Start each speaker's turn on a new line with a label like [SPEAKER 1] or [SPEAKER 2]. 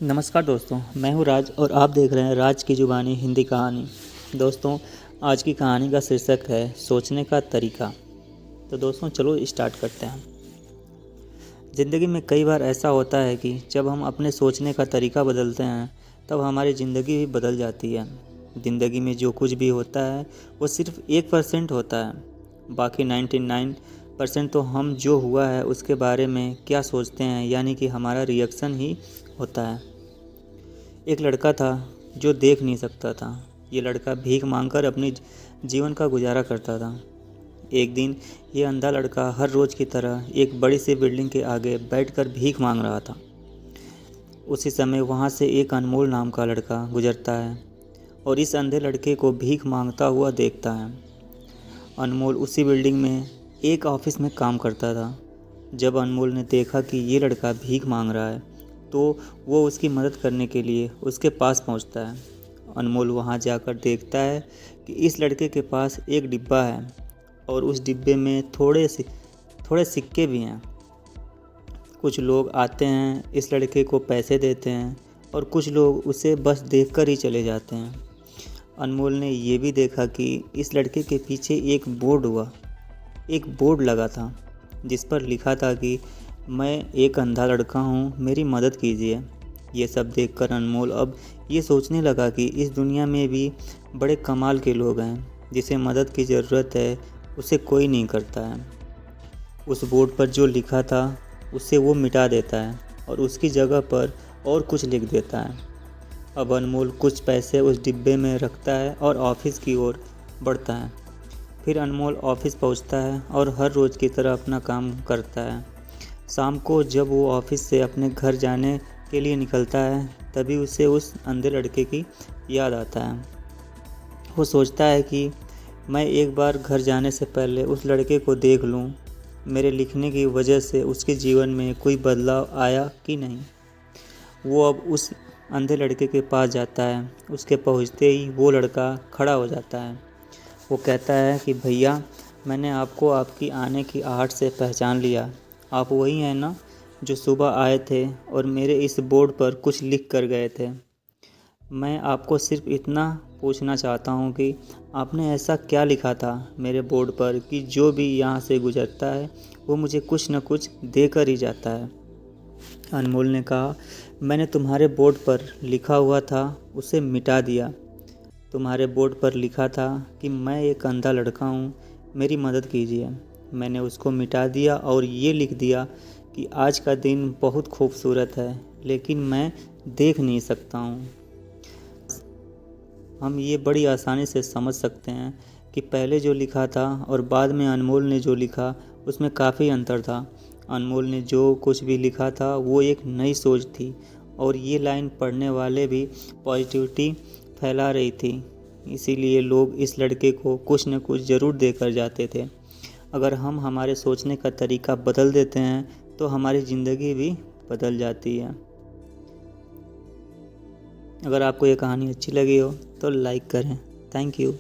[SPEAKER 1] नमस्कार दोस्तों, मैं हूँ राज और आप देख रहे हैं राज की ज़ुबानी हिंदी कहानी। दोस्तों, आज की कहानी का शीर्षक है सोचने का तरीका। तो दोस्तों चलो स्टार्ट करते हैं। ज़िंदगी में कई बार ऐसा होता है कि जब हम अपने सोचने का तरीका बदलते हैं तब हमारी ज़िंदगी भी बदल जाती है। ज़िंदगी में जो कुछ भी होता है वो सिर्फ 1% होता है, बाकी 99% तो हम जो हुआ है उसके बारे में क्या सोचते हैं, यानी कि हमारा रिएक्शन ही होता है। एक लड़का था जो देख नहीं सकता था। ये लड़का भीख मांगकर अपनी जीवन का गुजारा करता था। एक दिन ये अंधा लड़का हर रोज़ की तरह एक बड़ी सी बिल्डिंग के आगे बैठकर भीख मांग रहा था। उसी समय वहाँ से एक अनमोल नाम का लड़का गुजरता है और इस अंधे लड़के को भीख मांगता हुआ देखता है। अनमोल उसी बिल्डिंग में एक ऑफिस में काम करता था। जब अनमोल ने देखा कि ये लड़का भीख मांग रहा है तो वो उसकी मदद करने के लिए उसके पास पहुंचता है। अनमोल वहां जाकर देखता है कि इस लड़के के पास एक डिब्बा है और उस डिब्बे में थोड़े सिक्के भी हैं। कुछ लोग आते हैं, इस लड़के को पैसे देते हैं और कुछ लोग उसे बस देखकर ही चले जाते हैं। अनमोल ने ये भी देखा कि इस लड़के के पीछे एक बोर्ड लगा था जिस पर लिखा था कि मैं एक अंधा लड़का हूँ, मेरी मदद कीजिए। ये सब देखकर अनमोल अब ये सोचने लगा कि इस दुनिया में भी बड़े कमाल के लोग हैं। जिसे मदद की ज़रूरत है उसे कोई नहीं करता है। उस बोर्ड पर जो लिखा था उसे वो मिटा देता है और उसकी जगह पर और कुछ लिख देता है। अब अनमोल कुछ पैसे उस डिब्बे में रखता है और ऑफिस की ओर बढ़ता है। फिर अनमोल ऑफिस पहुंचता है और हर रोज़ की तरह अपना काम करता है। शाम को जब वो ऑफिस से अपने घर जाने के लिए निकलता है तभी उसे उस अंधे लड़के की याद आता है। वो सोचता है कि मैं एक बार घर जाने से पहले उस लड़के को देख लूँ, मेरे लिखने की वजह से उसके जीवन में कोई बदलाव आया कि नहीं। वो अब उस अंधे लड़के के पास जाता है। उसके पहुंचते ही वो लड़का खड़ा हो जाता है। वो कहता है कि भैया, मैंने आपको आपकी आने की आहट से पहचान लिया। आप वही हैं ना जो सुबह आए थे और मेरे इस बोर्ड पर कुछ लिख कर गए थे। मैं आपको सिर्फ इतना पूछना चाहता हूँ कि आपने ऐसा क्या लिखा था मेरे बोर्ड पर कि जो भी यहाँ से गुजरता है वो मुझे कुछ न कुछ देकर ही जाता है। अनमोल ने कहा, मैंने तुम्हारे बोर्ड पर लिखा हुआ था उसे मिटा दिया। तुम्हारे बोर्ड पर लिखा था कि मैं एक अंधा लड़का हूँ, मेरी मदद कीजिए। मैंने उसको मिटा दिया और ये लिख दिया कि आज का दिन बहुत खूबसूरत है लेकिन मैं देख नहीं सकता हूँ। हम ये बड़ी आसानी से समझ सकते हैं कि पहले जो लिखा था और बाद में अनमोल ने जो लिखा उसमें काफ़ी अंतर था। अनमोल ने जो कुछ भी लिखा था वो एक नई सोच थी और ये लाइन पढ़ने वाले भी पॉजिटिविटी फैला रही थी। इसीलिए लोग इस लड़के को कुछ न कुछ ज़रूर देकर जाते थे। अगर हम हमारे सोचने का तरीका बदल देते हैं तो हमारी ज़िंदगी भी बदल जाती है। अगर आपको ये कहानी अच्छी लगी हो तो लाइक करें। Thank you.